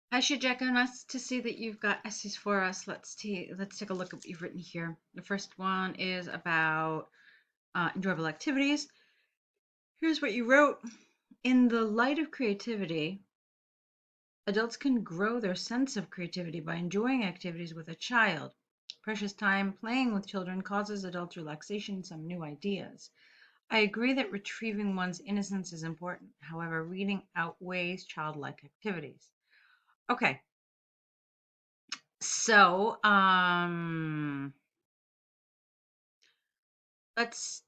Hi, Shigeko. Nice to see that you've got essays for us. Let's take a look at what you've written here. The first one is about enjoyable activities. Here's what you wrote. In the light of creativity, adults can grow their sense of creativity by enjoying activities with a child. Precious time playing with children causes adults relaxation and some new ideas. I agree that retrieving one's innocence is important. However, reading outweighs childlike activities. Okay, so let's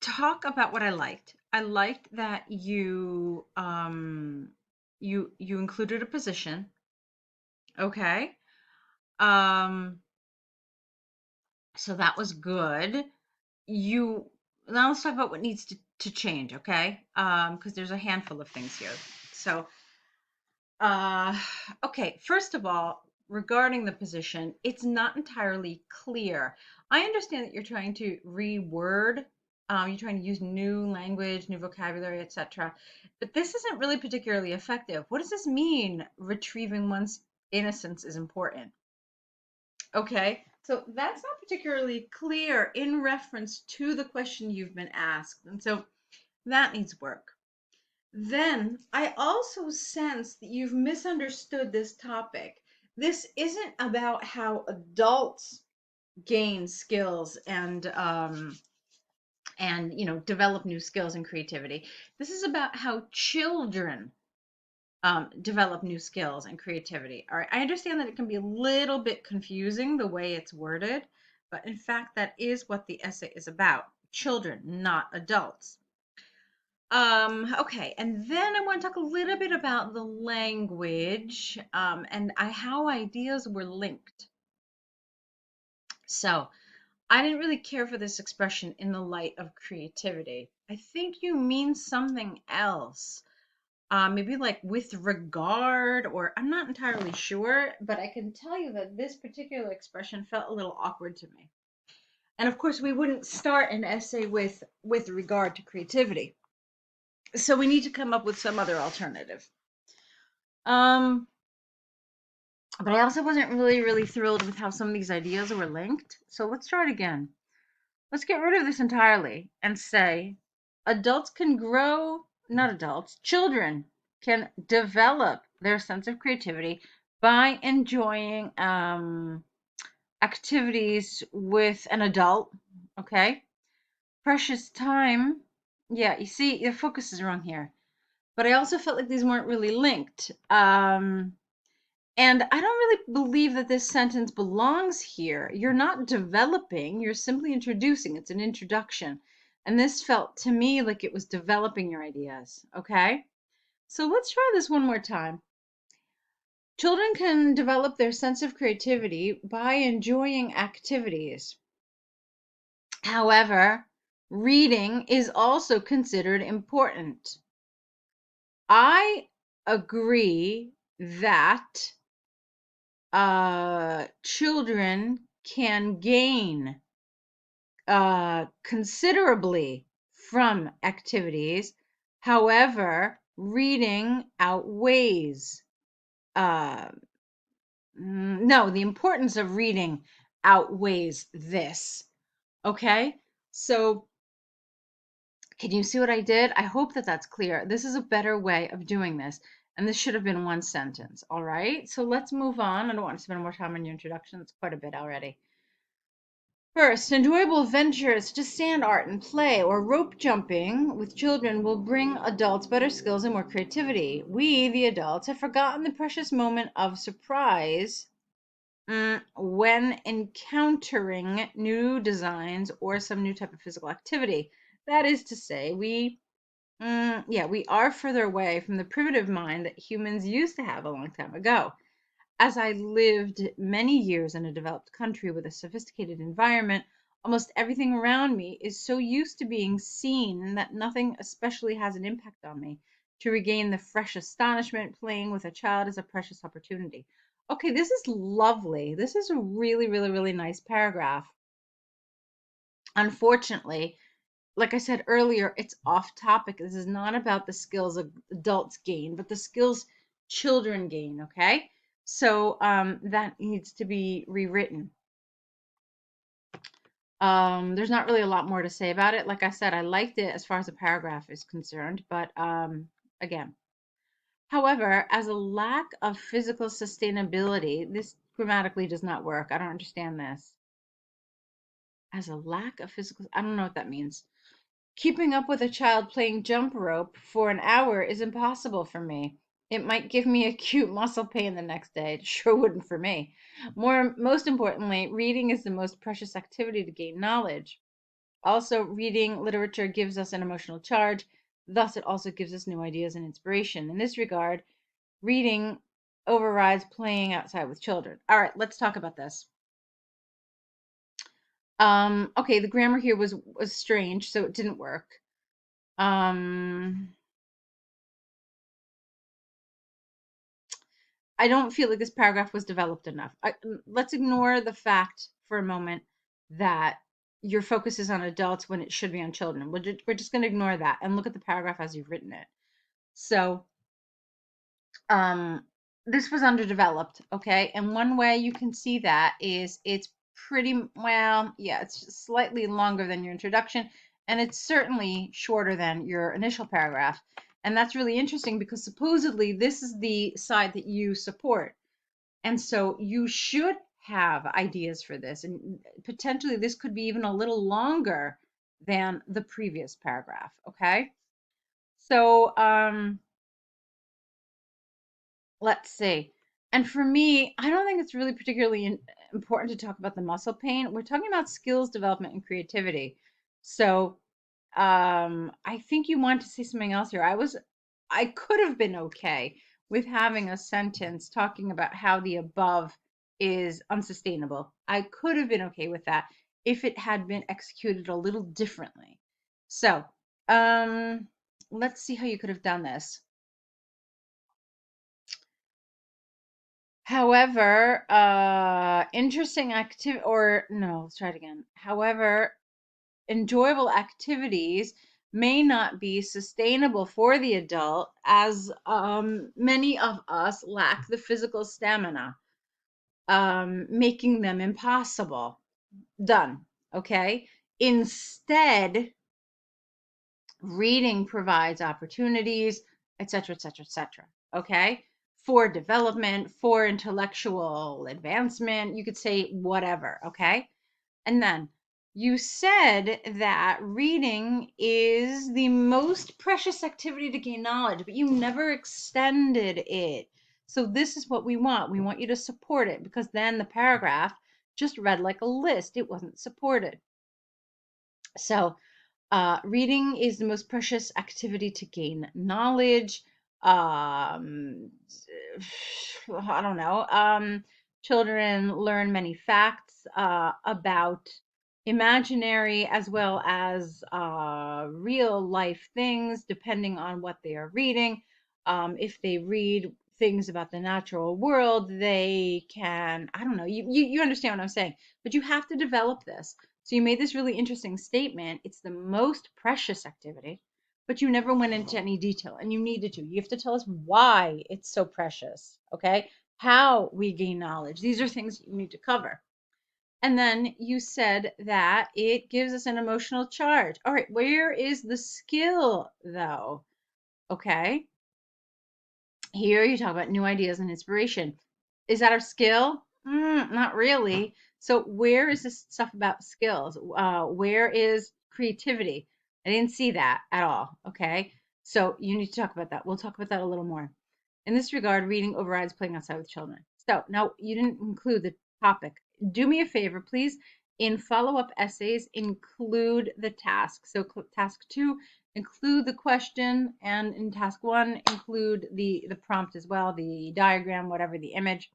talk about what I liked. I liked that you included a position. Okay. Um so that was good. You Now let's talk about what needs to change, okay? Because there's a handful of things here. So uh okay, first of all, regarding the position, it's not entirely clear. I understand that you're trying to reword, you're trying to use new language, new vocabulary, etc. But this isn't really particularly effective. What does this mean? Retrieving one's innocence is important. Okay, so that's not particularly clear in reference to the question you've been asked. And so that needs work. Then I also sense that you've misunderstood this topic. This isn't about how adults gain skills and develop new skills and creativity. This is about how children develop new skills and creativity. All right, I understand that it can be a little bit confusing the way it's worded, but in fact, that is what the essay is about. Children, not adults. Okay, and then I want to talk a little bit about the language and how ideas were linked. So, I didn't really care for this expression in the light of creativity. I think you mean something else. Maybe like with regard, or I'm not entirely sure, but I can tell you that this particular expression felt a little awkward to me. And of course, we wouldn't start an essay with regard to creativity. So we need to come up with some other alternative. Um, but I also wasn't really thrilled with how some of these ideas were linked. So let's try it again. Let's get rid of this entirely and say adults can grow, not adults, children can develop their sense of creativity by enjoying activities with an adult. Okay. Precious time. Yeah, you see, the focus is wrong here. But I also felt like these weren't really linked. And I don't really believe that this sentence belongs here. You're not developing, you're simply introducing. It's an introduction. And this felt to me like it was developing your ideas. Okay? So let's try this one more time. Children can develop their sense of creativity by enjoying activities. However, reading is also considered important. I agree that children can gain considerably from activities. However, reading outweighs, uh, no, the importance of reading outweighs this. Okay? So, can you see what I did? I hope that that's clear. This is a better way of doing this. And this should have been one sentence. All right? So let's move on. I don't want to spend more time on your introduction. It's quite a bit already. First, enjoyable adventures such as sand art and play or rope jumping with children will bring adults better skills and more creativity. We, the adults, have forgotten the precious moment of surprise when encountering new designs or some new type of physical activity. That is to say, we are further away from the primitive mind that humans used to have a long time ago. As I lived many years in a developed country with a sophisticated environment, almost everything around me is so used to being seen that nothing especially has an impact on me. To regain the fresh astonishment, playing with a child is a precious opportunity. Okay, this is lovely. This is a really nice paragraph. Unfortunately, like I said earlier, it's off topic. This is not about the skills adults gain, but the skills children gain, okay? So that needs to be rewritten. There's not really a lot more to say about it. Like I said, I liked it as far as the paragraph is concerned, but again, however, as a lack of physical sustainability, this grammatically does not work. I don't understand this. As a lack of physical, I don't know what that means. Keeping up with a child playing jump rope for an hour is impossible for me. It might give me acute muscle pain the next day. It sure wouldn't for me. Most importantly, reading is the most precious activity to gain knowledge. Also, reading literature gives us an emotional charge. Thus, it also gives us new ideas and inspiration. In this regard, reading overrides playing outside with children. All right, let's talk about this. Okay, the grammar here was strange, so it didn't work. I don't feel like this paragraph was developed enough. Let's ignore the fact for a moment that your focus is on adults when it should be on children. We're just going to ignore that and look at the paragraph as you've written it. So, this was underdeveloped, okay? And one way you can see that is it's pretty well, yeah, it's just slightly longer than your introduction, and it's certainly shorter than your initial paragraph. And that's really interesting because supposedly this is the side that you support. And so you should have ideas for this, and potentially this could be even a little longer than the previous paragraph, okay? So, let's see. And for me, I don't think it's really particularly important to talk about the muscle pain. We're talking about skills development and creativity. So, I think you want to say something else here. I could have been okay with having a sentence talking about how the above is unsustainable. I could have been okay with that if it had been executed a little differently. So, let's see how you could have done this. However, interesting activity, or no, let's try it again. However, enjoyable activities may not be sustainable for the adult as many of us lack the physical stamina, making them impossible. Done. Okay. Instead, reading provides opportunities, etc., etc., etc. Okay, for development, for intellectual advancement. You could say whatever. Okay, and then you said that reading is the most precious activity to gain knowledge, but you never extended it. So this is what we want. We want you to support it because then the paragraph just read like a list. It wasn't supported. So reading is the most precious activity to gain knowledge. I don't know. Children learn many facts about imaginary as well as real life things, depending on what they are reading. If they read things about the natural world, they can, I don't know, you understand what I'm saying, but you have to develop this. So you made this really interesting statement. It's the most precious activity, but you never went into any detail, and you needed to. You have to tell us why it's so precious, okay? How we gain knowledge. These are things you need to cover. And then you said that it gives us an emotional charge. All right, where is the skill though? Okay. Here you talk about new ideas and inspiration. Is that our skill? Not really. So where is this stuff about skills? Where is creativity? I didn't see that at all. Okay. So you need to talk about that. We'll talk about that a little more. In this regard, reading overrides playing outside with children. So now you didn't include the topic. Do me a favor, please. In follow-up essays, include the task. So task 2, include the question, and in task 1, include the prompt as well, the diagram, whatever, the image.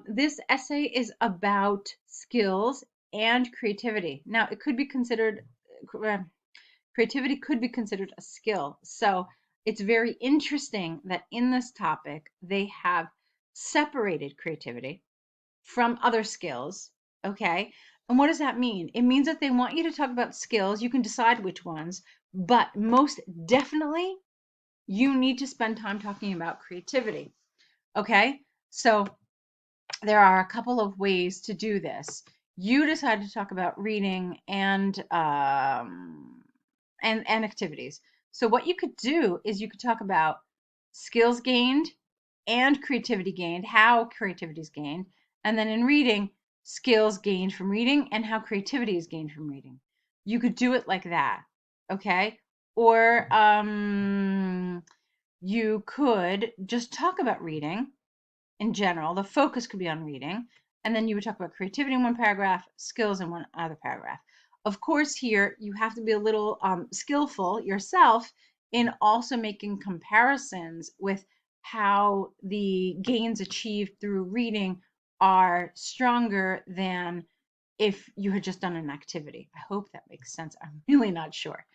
This essay is about skills and creativity. Now, it could be considered, creativity could be considered a skill. So it's very interesting that in this topic, they have separated creativity from other skills. Okay. And what does that mean? It means that they want you to talk about skills. You can decide which ones, but most definitely you need to spend time talking about creativity. Okay, so there are a couple of ways to do this. You decide to talk about reading and activities. So what you could do is you could talk about skills gained and creativity gained, how creativity is gained, and then in reading, skills gained from reading and how creativity is gained from reading. You could do it like that, okay? Or you could just talk about reading in general. The focus could be on reading, and then you would talk about creativity in one paragraph, skills in one other paragraph. Of course, here you have to be a little skillful yourself in also making comparisons with how the gains achieved through reading are stronger than if you had just done an activity. I hope that makes sense. I'm really not sure.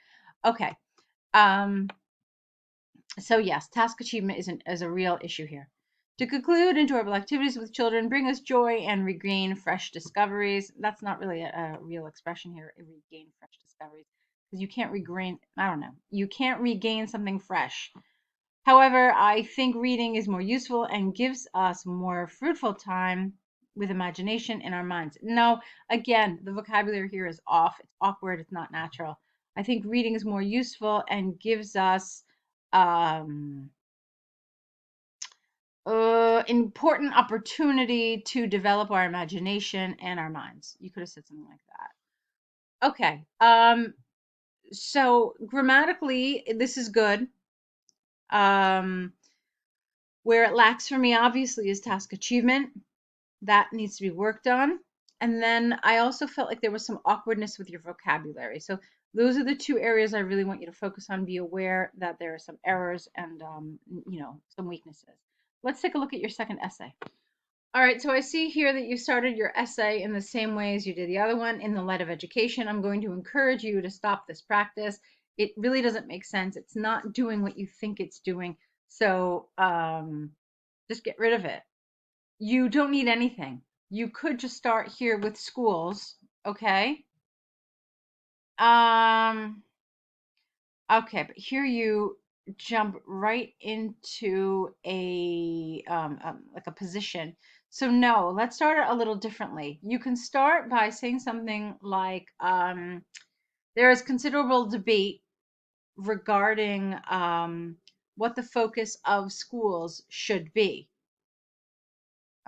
Okay. Um, so yes, task achievement is a real issue here. To conclude, enjoyable activities with children bring us joy and regain fresh discoveries. That's not really a real expression here, regain fresh discoveries, because you can't regain, I don't know, you can't regain something fresh. However, I think reading is more useful and gives us more fruitful time with imagination in our minds. No, again, the vocabulary here is off. It's awkward. It's not natural. I think reading is more useful and gives us um, important opportunity to develop our imagination and our minds. You could have said something like that. Okay. So grammatically, this is good. Where it lacks for me, obviously, is task achievement. That needs to be worked on. And then I also felt like there was some awkwardness with your vocabulary. So those are the two areas I really want you to focus on. Be aware that there are some errors and some weaknesses. Let's take a look at your second essay. All right, so I see here that you started your essay in the same way as you did the other one, in the light of education. I'm going to encourage you to stop this practice. It really doesn't make sense. It's not doing what you think it's doing. So just get rid of it. You don't need anything. You could just start here with schools, okay? Um, okay, but here you jump right into a like a position. So no, let's start it a little differently. You can start by saying something like there is considerable debate regarding what the focus of schools should be.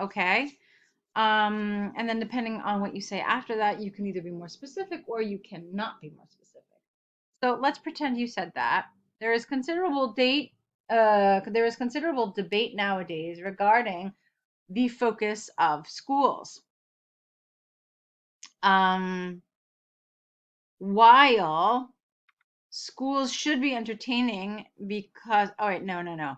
Okay? And then depending on what you say after that, you can either be more specific or you cannot be more specific. So let's pretend you said that. There is considerable debate nowadays regarding the focus of schools. While schools should be entertaining because, oh wait, no.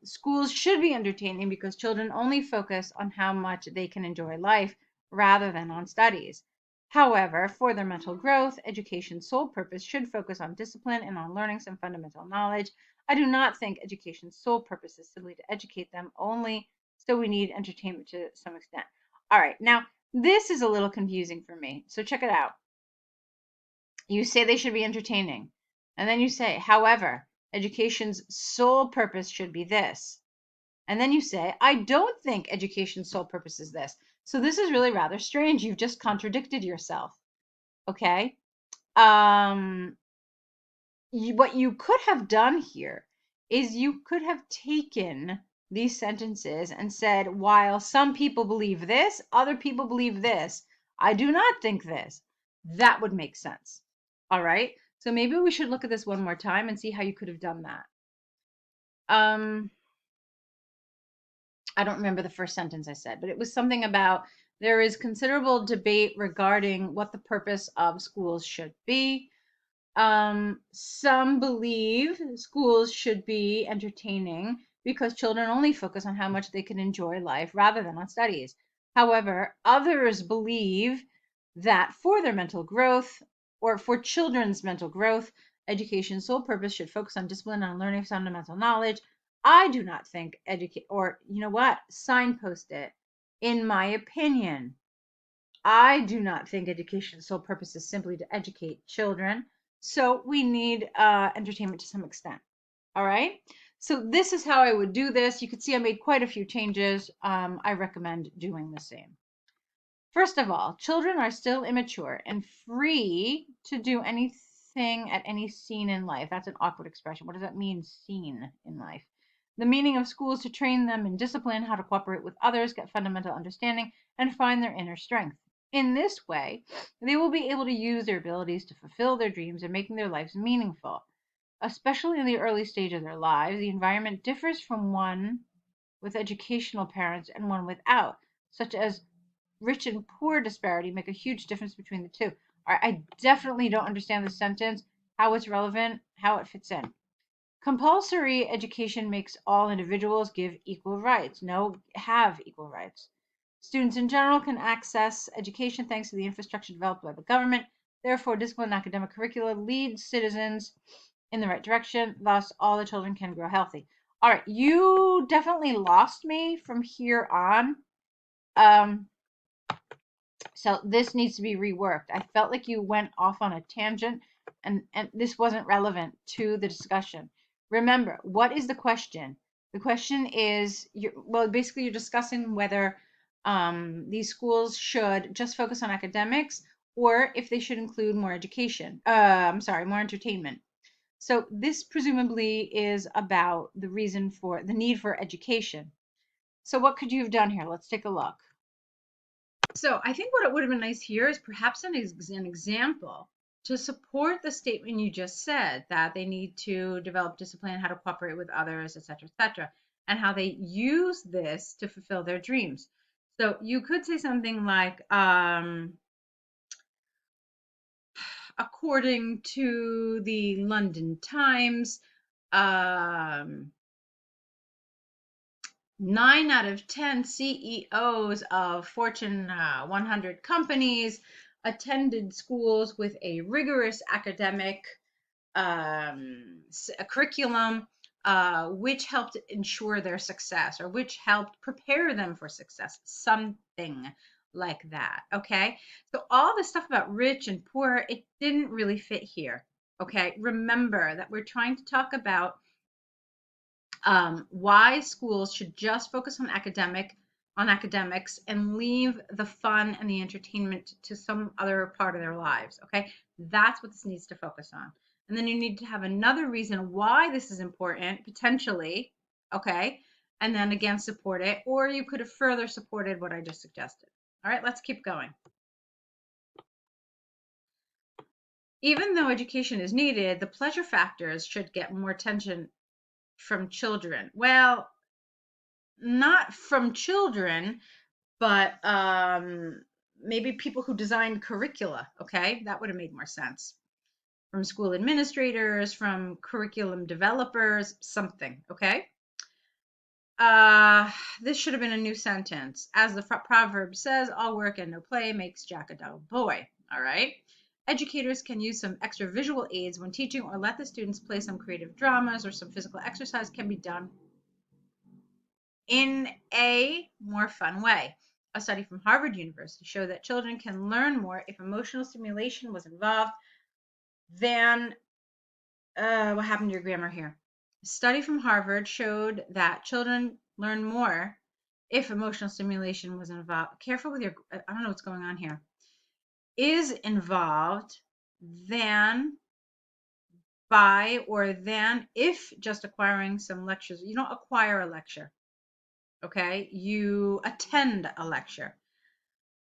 Schools should be entertaining because children only focus on how much they can enjoy life rather than on studies. However, for their mental growth, education's sole purpose should focus on discipline and on learning some fundamental knowledge. I do not think education's sole purpose is simply to educate them only, so we need entertainment to some extent. All right, now this is a little confusing for me, so check it out. You say they should be entertaining, and then you say, however, education's sole purpose should be this. And then you say, I don't think education's sole purpose is this. So this is really rather strange. You've just contradicted yourself. Okay. What you could have done here is you could have taken these sentences and said, while some people believe this, other people believe this. I do not think this. That would make sense. All right. So maybe we should look at this one more time and see how you could have done that. I don't remember the first sentence I said, but it was something about there is considerable debate regarding what the purpose of schools should be. Some believe schools should be entertaining because children only focus on how much they can enjoy life rather than on studies. However, others believe that for their mental growth or for children's mental growth, education's sole purpose should focus on discipline and learning fundamental knowledge. I do not think educate, or you know what, signpost it. In my opinion, I do not think education's sole purpose is simply to educate children. So we need entertainment to some extent. All right. So this is how I would do this. You can see I made quite a few changes. I recommend doing the same. First of all, children are still immature and free to do anything at any scene in life. That's an awkward expression. What does that mean, scene in life? The meaning of school is to train them in discipline, how to cooperate with others, get fundamental understanding, and find their inner strength. In this way, they will be able to use their abilities to fulfill their dreams and making their lives meaningful. Especially in the early stage of their lives, the environment differs from one with educational parents and one without, such as rich and poor disparity make a huge difference between the two. All right, I definitely don't understand this sentence, how it's relevant, how it fits in. Compulsory education makes all individuals give equal rights. No, have equal rights. Students in general can access education thanks to the infrastructure developed by the government. Therefore, disciplined academic curricula leads citizens in the right direction. Thus, all the children can grow healthy. All right, you definitely lost me from here on. Um, so this needs to be reworked. I felt like you went off on a tangent and this wasn't relevant to the discussion. Remember, what is the question? The question is, well, basically you're discussing whether these schools should just focus on academics or if they should include more education. I'm sorry, more entertainment. So this presumably is about the reason for the need for education. So what could you have done here? Let's take a look. So I think what it would have been nice here is perhaps an example to support the statement you just said that they need to develop discipline, how to cooperate with others, etc., and how they use this to fulfill their dreams. So you could say something like, according to the London Times, um, 9 out of 10 CEOs of Fortune 100 companies attended schools with a rigorous academic a curriculum, which helped ensure their success or which helped prepare them for success, something like that. Okay. So, all the stuff about rich and poor, it didn't really fit here. Okay. Remember that we're trying to talk about why schools should just focus on academics and leave the fun and the entertainment to some other part of their lives. Okay, that's what this needs to focus on. And then you need to have another reason why this is important, potentially. Okay, and then again support it, or you could have further supported what I just suggested. All right, let's keep going. Even though education is needed, the pleasure factors should get more attention from children. Well, not from children, but maybe people who design curricula. Okay, that would have made more sense. From school administrators, from curriculum developers, something. Okay. This should have been a new sentence. As the proverb says, all work and no play makes Jack a dull boy. All right. Educators can use some extra visual aids when teaching or let the students play some creative dramas or some physical exercise can be done in a more fun way. A study from Harvard University showed that children can learn more if emotional stimulation was involved than what happened to your grammar here? A study from Harvard showed that children learn more if emotional stimulation was involved. Careful with your, I don't know what's going on here. Is involved than by or than if just acquiring some lectures. You don't acquire a lecture. Okay, you attend a lecture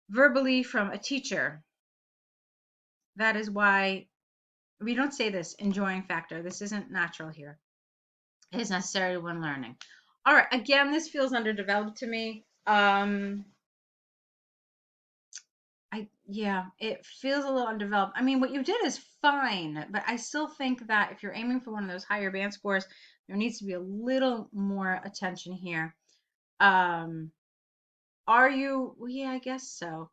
verbally from a teacher. That is why we don't say this enjoying factor. This isn't natural here. It is necessary when learning. All right, again, this feels underdeveloped to me. Yeah, it feels a little undeveloped. I mean, what you did is fine, but I still think that if you're aiming for one of those higher band scores, there needs to be a little more attention here. Are you? Well, yeah, I guess so.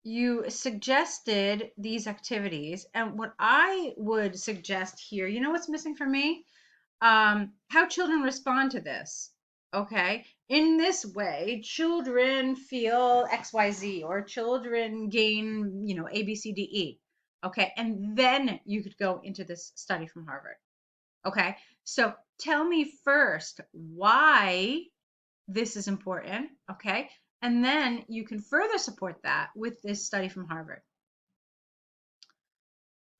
You suggested these activities, and what I would suggest here, you know what's missing for me? How children respond to this. Okay, in this way, children feel XYZ, or children gain, A, B, C, D, E. Okay, and then you could go into this study from Harvard. Okay, so tell me first why this is important. Okay, and then you can further support that with this study from Harvard.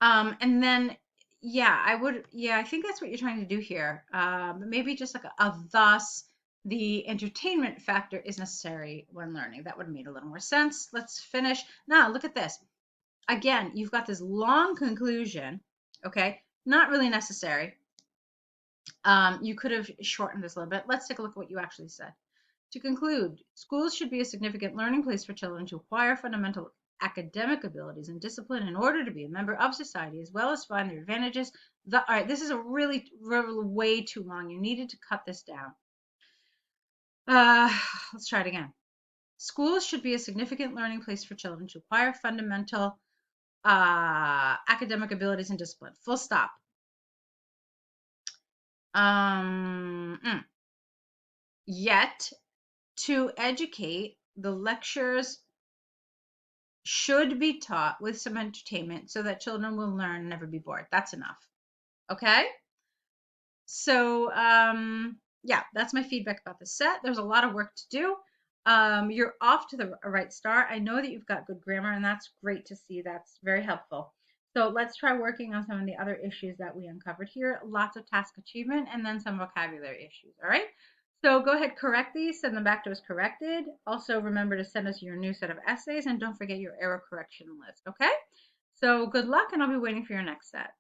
And then, yeah, I think that's what you're trying to do here. Maybe just like a thus the entertainment factor is necessary when learning. That would have made a little more sense. Let's finish. Now, look at this. Again, you've got this long conclusion, okay? Not really necessary. You could have shortened this a little bit. Let's take a look at what you actually said. To conclude, schools should be a significant learning place for children to acquire fundamental academic abilities and discipline in order to be a member of society, as well as find their advantages. All right, this is a really way too long. You needed to cut this down. Let's try it again. Schools should be a significant learning place for children to acquire fundamental academic abilities and discipline. Full stop. Yet, to educate, the lectures should be taught with some entertainment so that children will learn and never be bored. That's enough. Okay? So, yeah, that's my feedback about the set. There's a lot of work to do. You're off to the right start. I know that you've got good grammar, and that's great to see. That's very helpful. So let's try working on some of the other issues that we uncovered here. Lots of task achievement and then some vocabulary issues. All right. So go ahead, correct these, send them back to us corrected. Also, remember to send us your new set of essays and don't forget your error correction list. Okay. So good luck, and I'll be waiting for your next set.